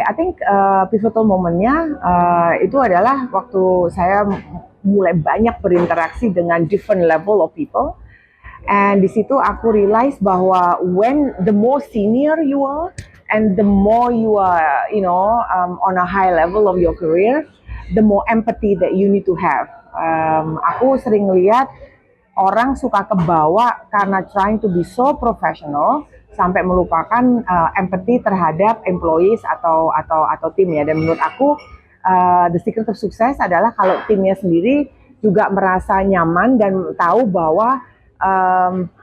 I think pivotal momennya itu adalah waktu saya mulai banyak berinteraksi dengan different level of people. And di situ aku realize bahwa when the more senior you are and the more you are, on a high level of your career, the more empathy that you need to have. Aku sering lihat orang suka kebawa karena trying to be so professional sampai melupakan empathy terhadap employees atau tim ya. Dan menurut aku the secret of success adalah kalau timnya sendiri juga merasa nyaman dan tahu bahwa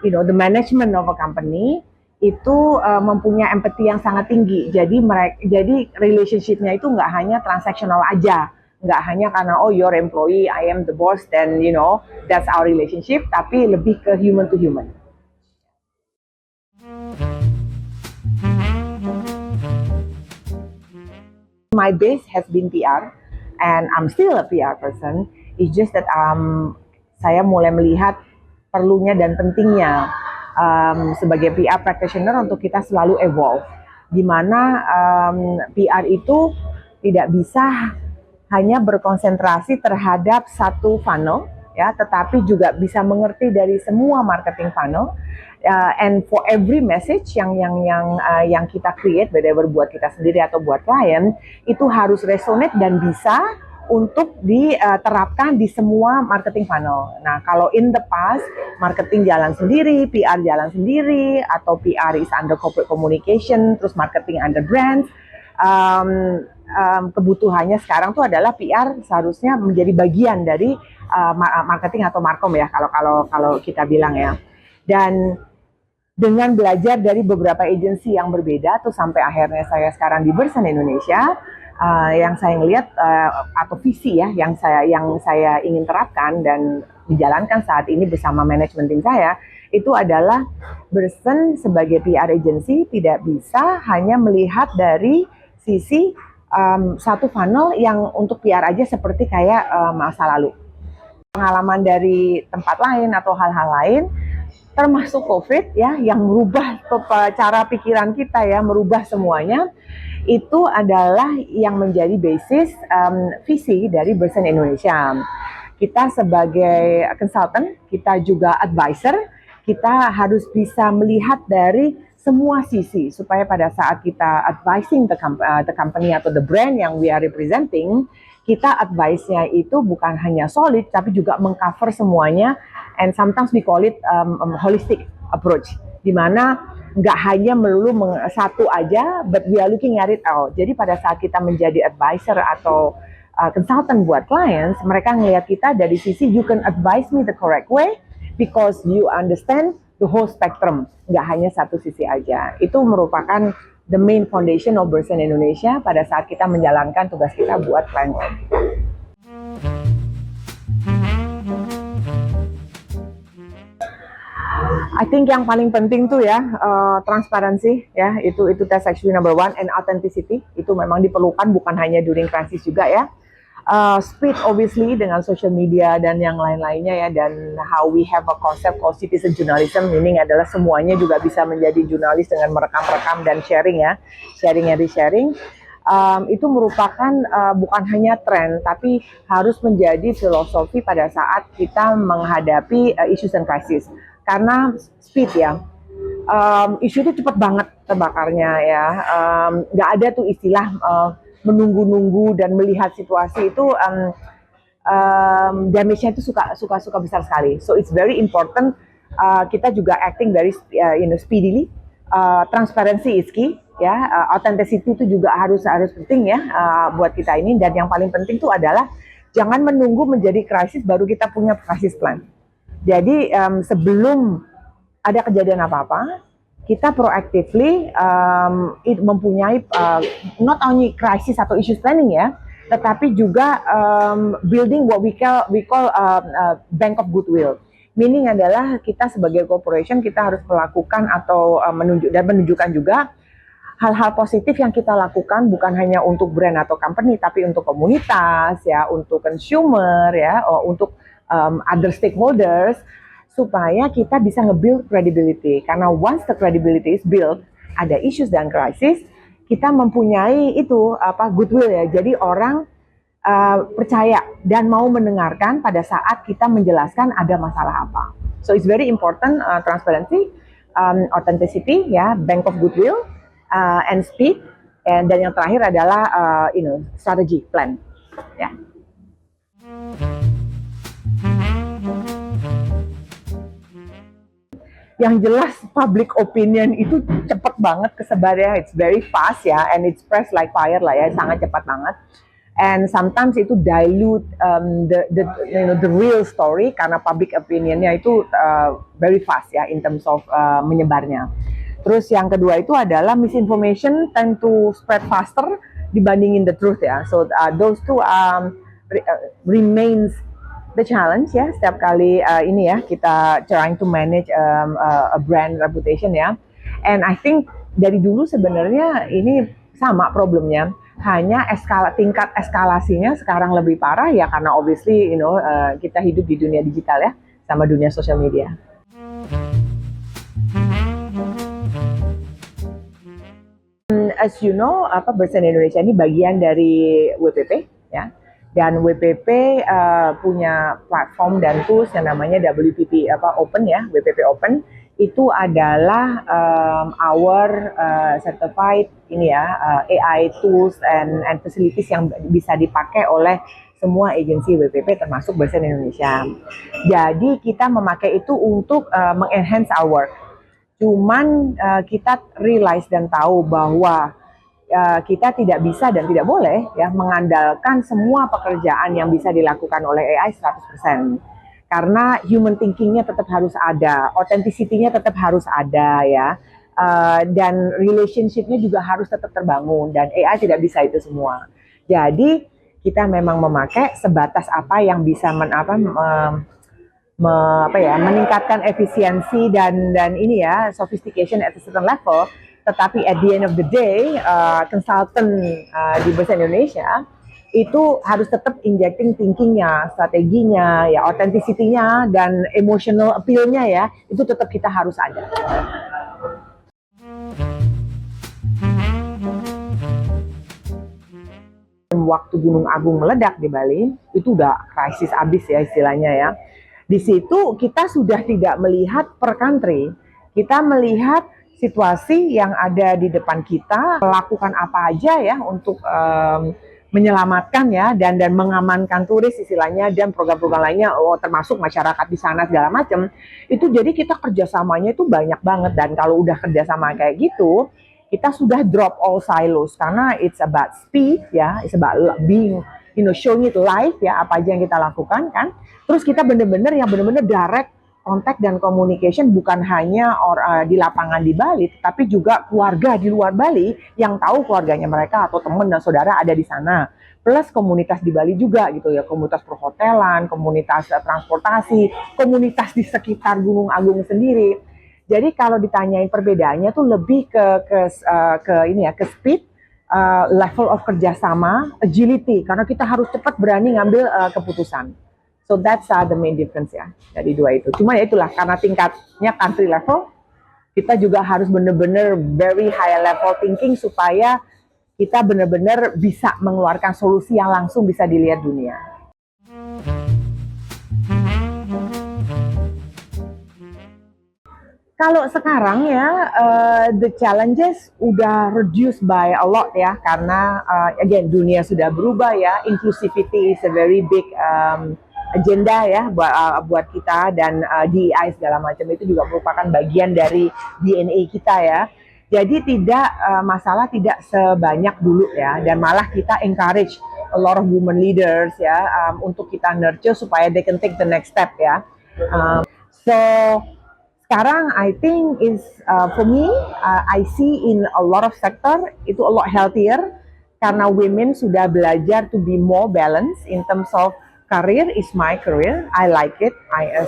the management of a company itu mempunyai empathy yang sangat tinggi. Jadi relationship-nya itu nggak hanya transaksional aja, nggak hanya karena you're employee, I am the boss, then that's our relationship, tapi lebih ke human to human. My base has been PR, and I'm still a PR person. It's just that saya mulai melihat perlunya dan pentingnya sebagai PR practitioner untuk kita selalu evolve. Di mana PR itu tidak bisa hanya berkonsentrasi terhadap satu funnel, ya, tetapi juga bisa mengerti dari semua marketing funnel. And for every message yang kita create, whether buat kita sendiri atau buat klien, itu harus resonate dan bisa untuk diterapkan di semua marketing funnel. Nah, kalau in the past marketing jalan sendiri, PR jalan sendiri, atau PR is under corporate communication, terus marketing under brand, kebutuhannya sekarang tuh adalah PR seharusnya menjadi bagian dari marketing atau markom ya, kalau kita bilang ya. Dan dengan belajar dari beberapa agensi yang berbeda tuh sampai akhirnya saya sekarang di Bersan Indonesia, yang saya ngelihat atau visi ya yang saya ingin terapkan dan dijalankan saat ini bersama manajemen tim saya, itu adalah Bersan sebagai PR agency tidak bisa hanya melihat dari sisi satu funnel yang untuk PR aja seperti kayak masa lalu. Pengalaman dari tempat lain atau hal-hal lain, termasuk COVID ya, yang merubah cara pikiran kita ya, merubah semuanya, itu adalah yang menjadi basis visi dari Bersan Indonesia. Kita sebagai consultant, kita juga advisor, kita harus bisa melihat dari semua sisi supaya pada saat kita advising the company atau the brand yang we are representing, kita advice-nya itu bukan hanya solid tapi juga mengcover semuanya, and sometimes we call it holistic approach, di mana nggak hanya melulu satu aja, but we are looking at it out. Jadi pada saat kita menjadi advisor atau consultant buat clients, mereka ngelihat kita dari sisi you can advise me the correct way because you understand the whole spectrum, nggak hanya satu sisi aja. Itu merupakan the main foundation of Bersan Indonesia pada saat kita menjalankan tugas kita buat klien. I think yang paling penting tuh ya transparansi ya, itu that's actually number one, and authenticity itu memang diperlukan bukan hanya during crisis juga ya. Speed obviously dengan social media dan yang lain-lainnya ya, dan how we have a concept called citizen journalism, meaning adalah semuanya juga bisa menjadi jurnalis dengan merekam-rekam dan sharing ya, sharing. Itu merupakan bukan hanya tren tapi harus menjadi filosofi pada saat kita menghadapi issues dan crisis, karena speed ya. Isu itu cepat banget terbakarnya ya, nggak ada tuh istilah menunggu-nunggu dan melihat situasi itu, damage-nya itu suka besar sekali. So it's very important kita juga acting very speedily. Transparency is key ya, authenticity itu juga harus penting ya buat kita ini. Dan yang paling penting itu adalah jangan menunggu menjadi krisis baru kita punya crisis plan. Jadi sebelum ada kejadian apa-apa, kita proactively mempunyai not only crisis atau issues planning ya, tetapi juga building what we call bank of goodwill. Meaning adalah kita sebagai corporation kita harus melakukan atau menunjukkan juga hal-hal positif yang kita lakukan bukan hanya untuk brand atau company tapi untuk komunitas ya, untuk consumer ya, untuk other stakeholders, supaya kita bisa nge-build credibility. Karena once the credibility is built, ada issues dan crisis, kita mempunyai itu goodwill ya. Jadi orang percaya dan mau mendengarkan pada saat kita menjelaskan ada masalah apa. So it's very important, transparency, authenticity ya, bank of goodwill, and speed, dan yang terakhir adalah strategy plan ya. Yang jelas public opinion itu cepat banget kesebarnya, it's very fast ya, and it's spreads like fire lah ya, sangat cepat banget. And sometimes itu dilute the real story karena public opinionnya itu very fast ya in terms of menyebarnya. Terus yang kedua itu adalah misinformation tend to spread faster dibandingin the truth ya. So those two remains the challenge ya, setiap kali ini ya kita trying to manage a brand reputation ya. And I think dari dulu sebenarnya ini sama problemnya, hanya tingkat eskalasinya sekarang lebih parah ya karena obviously kita hidup di dunia digital ya, sama dunia sosial media. As you know, Bersen Indonesia ini bagian dari WPP ya. Dan WPP punya platform dan tools yang namanya WPP Open ya, WPP Open. Itu adalah our certified ini ya, AI tools and facilities yang bisa dipakai oleh semua agensi WPP termasuk Bersen Indonesia. Jadi kita memakai itu untuk mengenhance our work. Cuman kita realize dan tahu bahwa kita tidak bisa dan tidak boleh ya mengandalkan semua pekerjaan yang bisa dilakukan oleh AI 100%. Karena human thinkingnya tetap harus ada, authenticity-nya tetap harus ada ya, dan relationship-nya juga harus tetap terbangun, dan AI tidak bisa itu semua. Jadi kita memang memakai sebatas apa yang bisa meningkatkan efisiensi dan ini ya, sophistication at a certain level. Tetapi at the end of the day, consultant di Bersen Indonesia itu harus tetap injecting thinkingnya, strateginya, ya authenticity-nya dan emotional appeal-nya ya, itu tetap kita harus ada. Waktu Gunung Agung meledak di Bali, itu udah krisis abis ya istilahnya ya. Di situ kita sudah tidak melihat per country, kita melihat situasi yang ada di depan kita, melakukan apa aja ya untuk menyelamatkan ya dan mengamankan turis istilahnya, dan program-program lainnya, termasuk masyarakat di sana segala macam. Itu jadi kita kerjasamanya itu banyak banget, dan kalau udah kerjasama kayak gitu kita sudah drop all silos karena it's about speed ya, it's about being showing it live ya, apa aja yang kita lakukan kan. Terus kita bener-bener direct kontak dan communication, bukan hanya di lapangan di Bali, tapi juga keluarga di luar Bali yang tahu keluarganya mereka atau teman dan saudara ada di sana. Plus komunitas di Bali juga gitu ya, komunitas perhotelan, komunitas transportasi, komunitas di sekitar Gunung Agung sendiri. Jadi kalau ditanyain perbedaannya tuh lebih ke speed, level of kerjasama, agility, karena kita harus cepat berani ngambil keputusan. So that's the main difference ya dari dua itu. Cuma ya itulah, karena tingkatnya country level, kita juga harus benar-benar very high level thinking supaya kita benar-benar bisa mengeluarkan solusi yang langsung bisa dilihat dunia. Kalau sekarang ya, the challenges udah reduced by a lot ya, karena again dunia sudah berubah ya, inclusivity is a very big agenda ya buat kita, dan DEI segala macam itu juga merupakan bagian dari DNA kita ya. Jadi masalah tidak sebanyak dulu ya, dan malah kita encourage a lot of women leaders ya, untuk kita nurture supaya they can take the next step ya. So sekarang I think is for me, I see in a lot of sector itu a lot healthier karena women sudah belajar to be more balanced in terms of career is my career, I like it,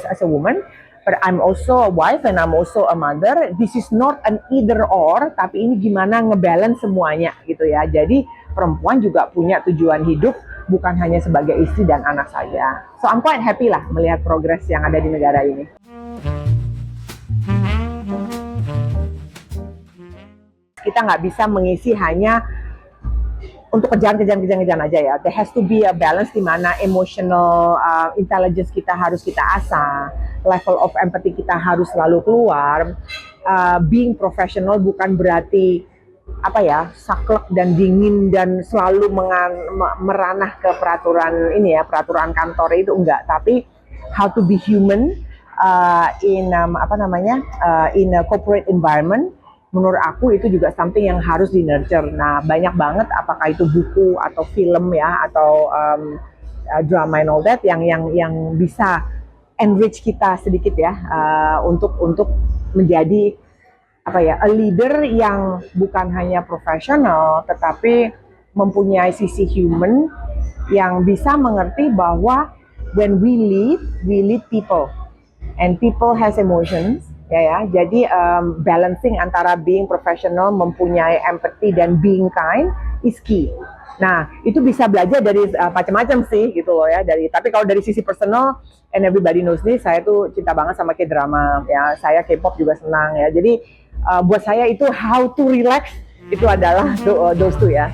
as a woman, but I'm also a wife and I'm also a mother. This is not an either or, tapi ini gimana ngebalance semuanya gitu ya. Jadi perempuan juga punya tujuan hidup, bukan hanya sebagai istri dan anak saja. So I'm quite happy lah melihat progres yang ada di negara ini. Kita nggak bisa mengisi hanya untuk kejar aja ya. There has to be a balance di mana emotional intelligence kita harus kita asah, level of empathy kita harus selalu keluar. Being professional bukan berarti apa ya, saklek dan dingin dan selalu meranah ke peraturan ini ya, peraturan kantor itu enggak, tapi how to be human in in a corporate environment. Menurut aku itu juga something yang harus di nurture. Nah, banyak banget apakah itu buku atau film ya atau drama and all that yang bisa enrich kita sedikit ya untuk menjadi apa ya, a leader yang bukan hanya profesional tetapi mempunyai sisi human yang bisa mengerti bahwa when we lead people and people has emotions ya. Jadi balancing antara being professional, mempunyai empathy dan being kind is key. Nah, itu bisa belajar dari macam-macam sih gitu loh ya. Tapi kalau dari sisi personal, and everybody knows this, saya tuh cinta banget sama K-drama ya. Saya K-pop juga senang ya. Jadi buat saya itu how to relax itu adalah those two ya.